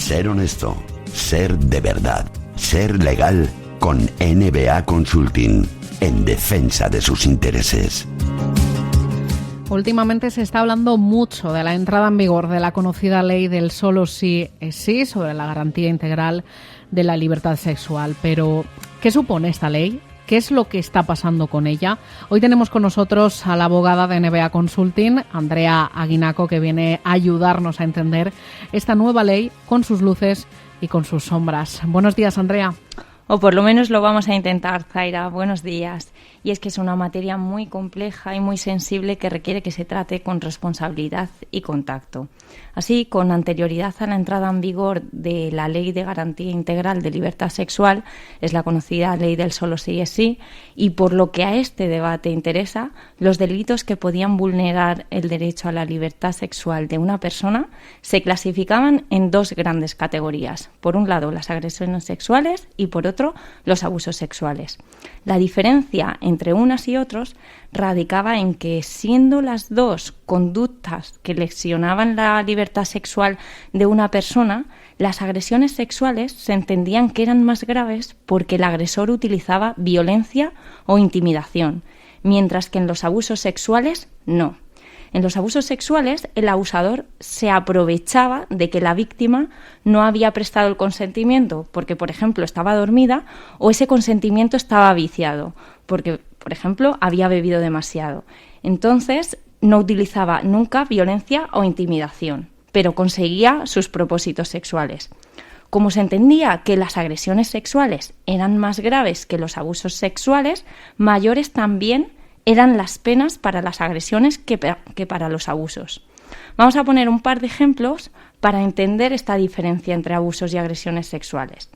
Ser honesto, ser de verdad, ser legal con NBA Consulting, en defensa de sus intereses. Últimamente se está hablando mucho de la entrada en vigor de la conocida ley del solo sí es sí sobre la garantía integral de la libertad sexual. Pero, ¿qué supone esta ley? ¿Qué es lo que está pasando con ella? Hoy tenemos con nosotros a la abogada de NBA Consulting, Andrea Aguinaco, que viene a ayudarnos a entender esta nueva ley con sus luces y con sus sombras. Buenos días, Andrea. O por lo menos lo vamos a intentar, Zaira. Buenos días. Y es que es una materia muy compleja y muy sensible que requiere que se trate con responsabilidad y con tacto. Así, con anterioridad a la entrada en vigor de la Ley de Garantía Integral de Libertad Sexual, es la conocida Ley del solo sí es sí, y por lo que a este debate interesa, los delitos que podían vulnerar el derecho a la libertad sexual de una persona se clasificaban en dos grandes categorías. Por un lado, las agresiones sexuales y por otro, los abusos sexuales. La diferencia entre unas y otros radicaba en que, siendo las dos conductas que lesionaban la libertad sexual de una persona, las agresiones sexuales se entendían que eran más graves porque el agresor utilizaba violencia o intimidación, mientras que en los abusos sexuales no. En los abusos sexuales, el abusador se aprovechaba de que la víctima no había prestado el consentimiento porque, por ejemplo, estaba dormida, o ese consentimiento estaba viciado porque, por ejemplo, había bebido demasiado. Entonces, no utilizaba nunca violencia o intimidación, pero conseguía sus propósitos sexuales. Como se entendía que las agresiones sexuales eran más graves que los abusos sexuales, mayores también eran las penas para las agresiones que para los abusos. Vamos a poner un par de ejemplos para entender esta diferencia entre abusos y agresiones sexuales.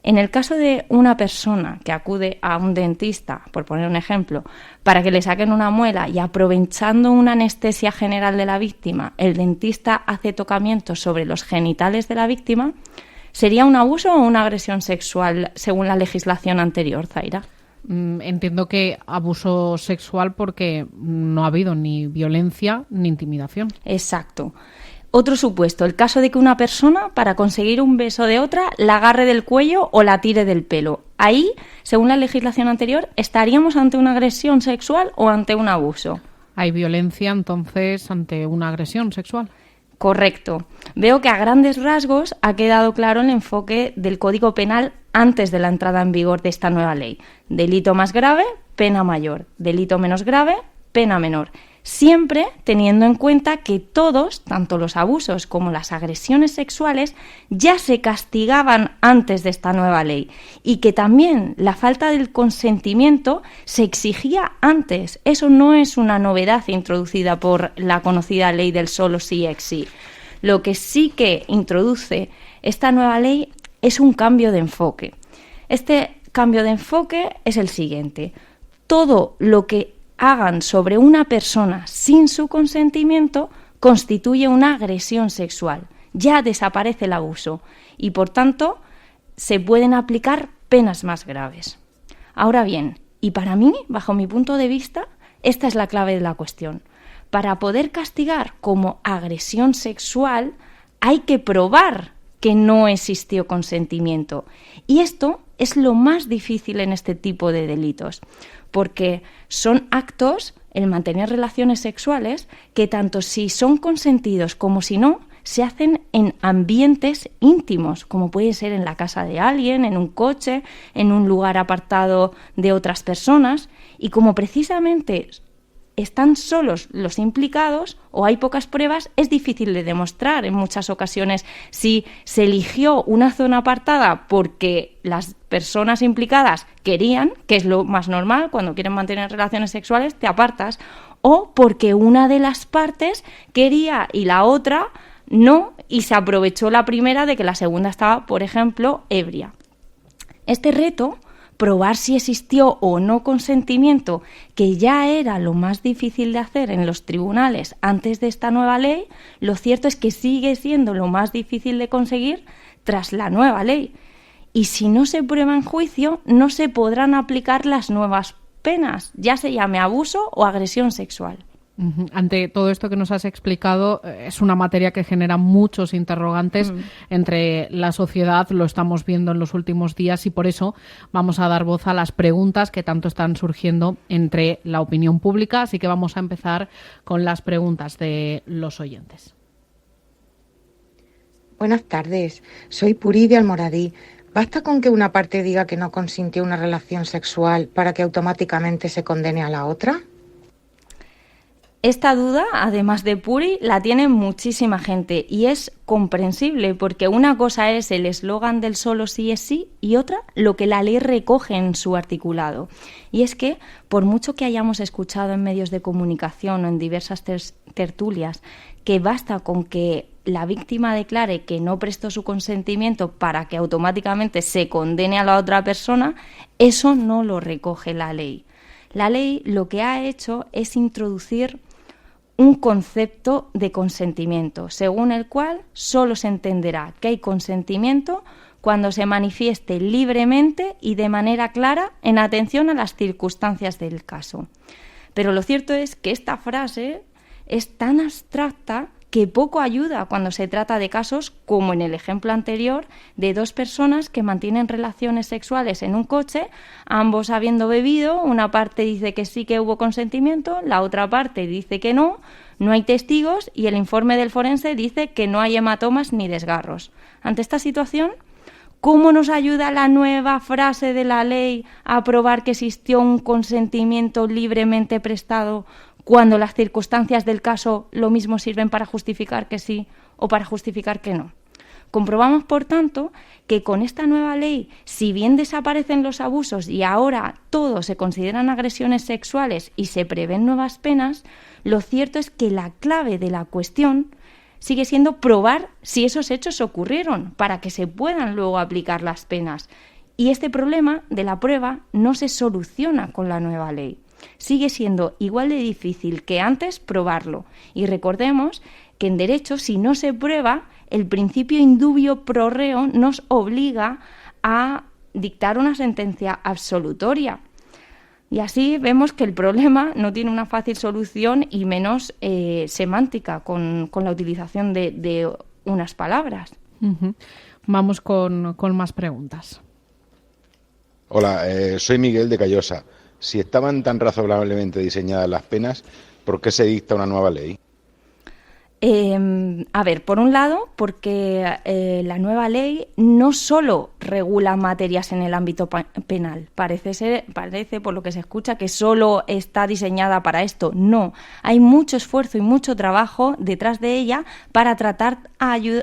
En el caso de una persona que acude a un dentista, por poner un ejemplo, para que le saquen una muela y aprovechando una anestesia general de la víctima, el dentista hace tocamientos sobre los genitales de la víctima, ¿sería un abuso o una agresión sexual según la legislación anterior, Zaira? Entiendo que abuso sexual porque no ha habido ni violencia ni intimidación. Exacto. Otro supuesto, el caso de que una persona, para conseguir un beso de otra, la agarre del cuello o la tire del pelo. Ahí, según la legislación anterior, ¿estaríamos ante una agresión sexual o ante un abuso? Hay violencia, entonces, ante una agresión sexual. Correcto. Veo que a grandes rasgos ha quedado claro el enfoque del Código Penal antes de la entrada en vigor de esta nueva ley. Delito más grave, pena mayor. Delito menos grave, pena menor. Siempre teniendo en cuenta que todos, tanto los abusos como las agresiones sexuales, ya se castigaban antes de esta nueva ley y que también la falta del consentimiento se exigía antes. Eso no es una novedad introducida por la conocida ley del solo sí es sí. Lo que sí que introduce esta nueva ley es un cambio de enfoque. Este cambio de enfoque es el siguiente: todo lo que hagan sobre una persona sin su consentimiento constituye una agresión sexual. Ya desaparece el abuso y, por tanto, se pueden aplicar penas más graves. Ahora bien, y para mí, bajo mi punto de vista, esta es la clave de la cuestión. Para poder castigar como agresión sexual hay que probar que no existió consentimiento. Y esto es lo más difícil en este tipo de delitos, porque son actos, el mantener relaciones sexuales, que tanto si son consentidos como si no, se hacen en ambientes íntimos, como puede ser en la casa de alguien, en un coche, en un lugar apartado de otras personas, y como precisamente están solos los implicados o hay pocas pruebas, es difícil de demostrar en muchas ocasiones si se eligió una zona apartada porque las personas implicadas querían, que es lo más normal, cuando quieren mantener relaciones sexuales te apartas, o porque una de las partes quería y la otra no, y se aprovechó la primera de que la segunda estaba, por ejemplo, ebria. Este reto, probar si existió o no consentimiento, que ya era lo más difícil de hacer en los tribunales antes de esta nueva ley, lo cierto es que sigue siendo lo más difícil de conseguir tras la nueva ley. Y si no se prueba en juicio, no se podrán aplicar las nuevas penas, ya se llame abuso o agresión sexual. Ante todo esto que nos has explicado, es una materia que genera muchos interrogantes entre la sociedad, lo estamos viendo en los últimos días, y por eso vamos a dar voz a las preguntas que tanto están surgiendo entre la opinión pública. Así que vamos a empezar con las preguntas de los oyentes. Buenas tardes, soy Puri de Almoradí. ¿Basta con que una parte diga que no consintió una relación sexual para que automáticamente se condene a la otra? Esta duda, además de Puri, la tiene muchísima gente y es comprensible porque una cosa es el eslogan del solo sí es sí y otra lo que la ley recoge en su articulado. Y es que, por mucho que hayamos escuchado en medios de comunicación o en diversas tertulias que basta con que la víctima declare que no prestó su consentimiento para que automáticamente se condene a la otra persona, eso no lo recoge la ley. La ley lo que ha hecho es introducir un concepto de consentimiento, según el cual solo se entenderá que hay consentimiento cuando se manifieste libremente y de manera clara en atención a las circunstancias del caso. Pero lo cierto es que esta frase es tan abstracta que poco ayuda cuando se trata de casos como en el ejemplo anterior de dos personas que mantienen relaciones sexuales en un coche, ambos habiendo bebido, una parte dice que sí que hubo consentimiento, la otra parte dice que no hay testigos y el informe del forense dice que no hay hematomas ni desgarros. Ante esta situación, ¿cómo nos ayuda la nueva frase de la ley a probar que existió un consentimiento libremente prestado cuando las circunstancias del caso lo mismo sirven para justificar que sí o para justificar que no? Comprobamos, por tanto, que con esta nueva ley, si bien desaparecen los abusos y ahora todo se consideran agresiones sexuales y se prevén nuevas penas, lo cierto es que la clave de la cuestión sigue siendo probar si esos hechos ocurrieron para que se puedan luego aplicar las penas. Y este problema de la prueba no se soluciona con la nueva ley. Sigue siendo igual de difícil que antes probarlo. Y recordemos que en derecho, si no se prueba, el principio indubio pro reo nos obliga a dictar una sentencia absolutoria. Y así vemos que el problema no tiene una fácil solución y menos semántica con la utilización de unas palabras. Vamos con más preguntas. Hola, soy Miguel de Callosa. Si estaban tan razonablemente diseñadas las penas, ¿por qué se dicta una nueva ley? A ver, por un lado, porque la nueva ley no solo regula materias en el ámbito penal, parece, por lo que se escucha, que solo está diseñada para esto. No, hay mucho esfuerzo y mucho trabajo detrás de ella para tratar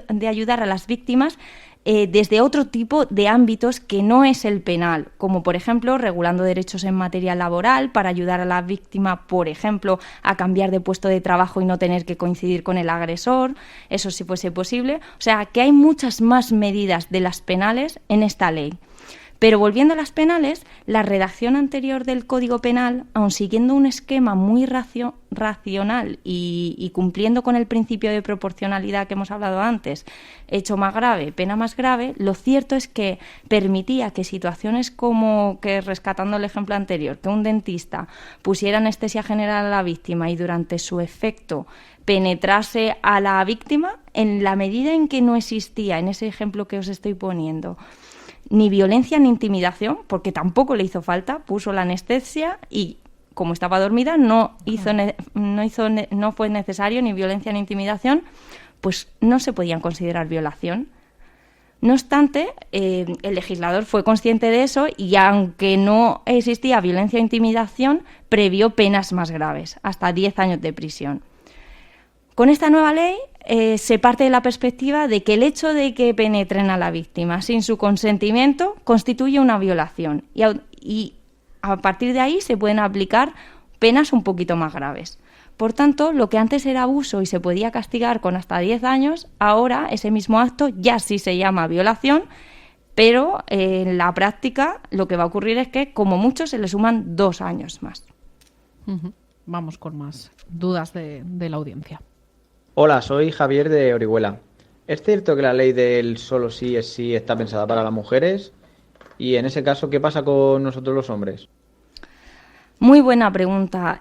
de ayudar a las víctimas desde otro tipo de ámbitos que no es el penal, como por ejemplo regulando derechos en materia laboral para ayudar a la víctima, por ejemplo, a cambiar de puesto de trabajo y no tener que coincidir con el agresor, eso si fuese posible. O sea, que hay muchas más medidas de las penales en esta ley. Pero volviendo a las penales, la redacción anterior del Código Penal, aun siguiendo un esquema muy racional y cumpliendo con el principio de proporcionalidad que hemos hablado antes, hecho más grave, pena más grave, lo cierto es que permitía que situaciones como que, rescatando el ejemplo anterior, que un dentista pusiera anestesia general a la víctima y durante su efecto penetrase a la víctima, en la medida en que no existía, en ese ejemplo que os estoy poniendo, ni violencia ni intimidación, porque tampoco le hizo falta, puso la anestesia y como estaba dormida no fue necesario ni violencia ni intimidación, pues no se podían considerar violación. No obstante, el legislador fue consciente de eso y aunque no existía violencia o intimidación, previó penas más graves, hasta 10 años de prisión. Con esta nueva ley se parte de la perspectiva de que el hecho de que penetren a la víctima sin su consentimiento constituye una violación y a partir de ahí se pueden aplicar penas un poquito más graves. Por tanto, lo que antes era abuso y se podía castigar con hasta 10 años, ahora ese mismo acto ya sí se llama violación, pero en la práctica lo que va a ocurrir es que como mucho se le suman 2 años más. Vamos con más dudas de la audiencia. Hola, soy Javier de Orihuela. ¿Es cierto que la ley del solo sí es sí está pensada para las mujeres? Y en ese caso, ¿qué pasa con nosotros los hombres? Muy buena pregunta,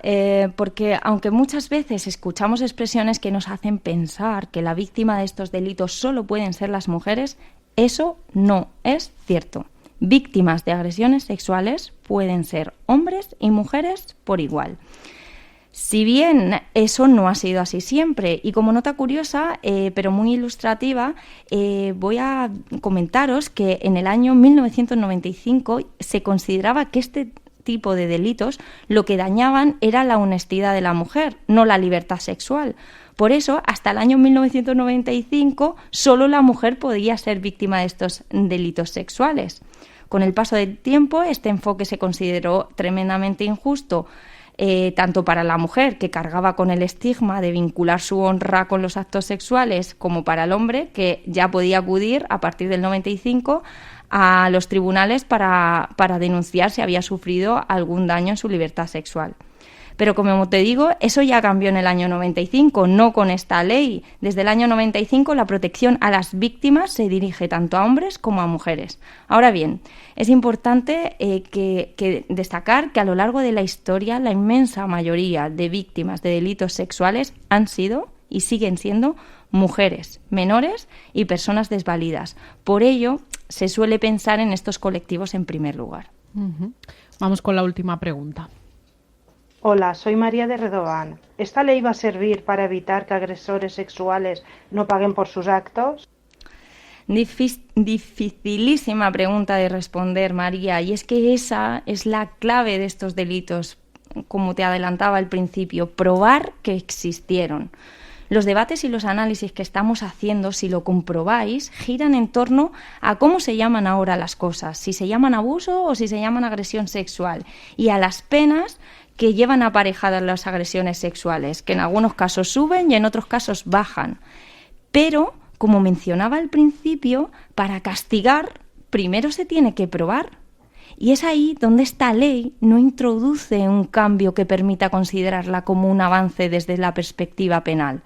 porque aunque muchas veces escuchamos expresiones que nos hacen pensar que la víctima de estos delitos solo pueden ser las mujeres, eso no es cierto. Víctimas de agresiones sexuales pueden ser hombres y mujeres por igual. Si bien eso no ha sido así siempre, y como nota curiosa, pero muy ilustrativa, voy a comentaros que en el año 1995 se consideraba que este tipo de delitos lo que dañaban era la honestidad de la mujer, no la libertad sexual. Por eso, hasta el año 1995, solo la mujer podía ser víctima de estos delitos sexuales. Con el paso del tiempo, este enfoque se consideró tremendamente injusto, tanto para la mujer, que cargaba con el estigma de vincular su honra con los actos sexuales, como para el hombre, que ya podía acudir a partir del 95 a los tribunales para denunciar si había sufrido algún daño en su libertad sexual. Pero como te digo, eso ya cambió en el año 95, no con esta ley. Desde el año 95 la protección a las víctimas se dirige tanto a hombres como a mujeres. Ahora bien, es importante que destacar que a lo largo de la historia la inmensa mayoría de víctimas de delitos sexuales han sido y siguen siendo mujeres, menores y personas desvalidas. Por ello, se suele pensar en estos colectivos en primer lugar. Vamos con la última pregunta. Hola, soy María de Redován. ¿Esta ley va a servir para evitar que agresores sexuales no paguen por sus actos? Dificilísima pregunta de responder, María, y es que esa es la clave de estos delitos, como te adelantaba al principio, probar que existieron. Los debates y los análisis que estamos haciendo, si lo comprobáis, giran en torno a cómo se llaman ahora las cosas, si se llaman abuso o si se llaman agresión sexual, y a las penas que llevan aparejadas las agresiones sexuales, que en algunos casos suben y en otros casos bajan. Pero, como mencionaba al principio, para castigar primero se tiene que probar. Y es ahí donde esta ley no introduce un cambio que permita considerarla como un avance desde la perspectiva penal.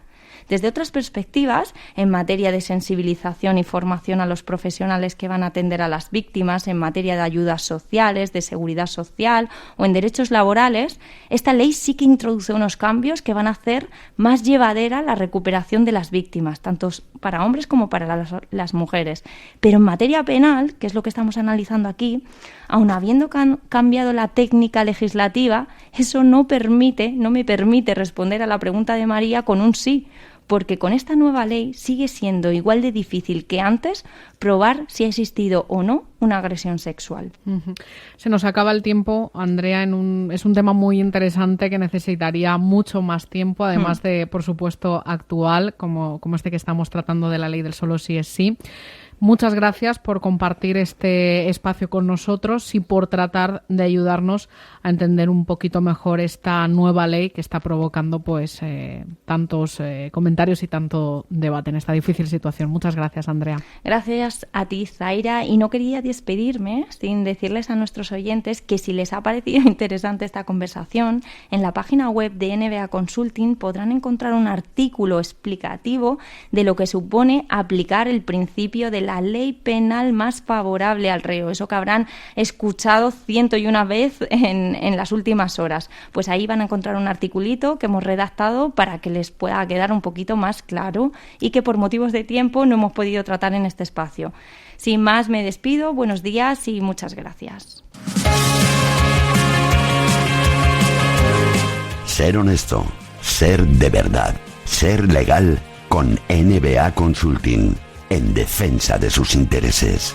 Desde otras perspectivas, en materia de sensibilización y formación a los profesionales que van a atender a las víctimas, en materia de ayudas sociales, de seguridad social o en derechos laborales, esta ley sí que introduce unos cambios que van a hacer más llevadera la recuperación de las víctimas, tanto para hombres como para las mujeres. Pero en materia penal, que es lo que estamos analizando aquí, aun habiendo cambiado la técnica legislativa, eso no me permite responder a la pregunta de María con un sí, porque con esta nueva ley sigue siendo igual de difícil que antes probar si ha existido o no una agresión sexual. Se nos acaba el tiempo, Andrea, es un tema muy interesante que necesitaría mucho más tiempo, además de, por supuesto, actual, como este que estamos tratando de la ley del solo sí es sí. Muchas gracias por compartir este espacio con nosotros y por tratar de ayudarnos a entender un poquito mejor esta nueva ley que está provocando tantos comentarios y tanto debate en esta difícil situación. Muchas gracias, Andrea. Gracias a ti, Zaira. Y no quería despedirme sin decirles a nuestros oyentes que si les ha parecido interesante esta conversación, en la página web de NBA Consulting podrán encontrar un artículo explicativo de lo que supone aplicar el principio de la ley penal más favorable al reo, eso que habrán escuchado 101 veces en las últimas horas. Pues ahí van a encontrar un articulito que hemos redactado para que les pueda quedar un poquito más claro y que por motivos de tiempo no hemos podido tratar en este espacio. Sin más, me despido, buenos días y muchas gracias. Ser honesto, ser de verdad, ser legal con NBA Consulting, en defensa de sus intereses.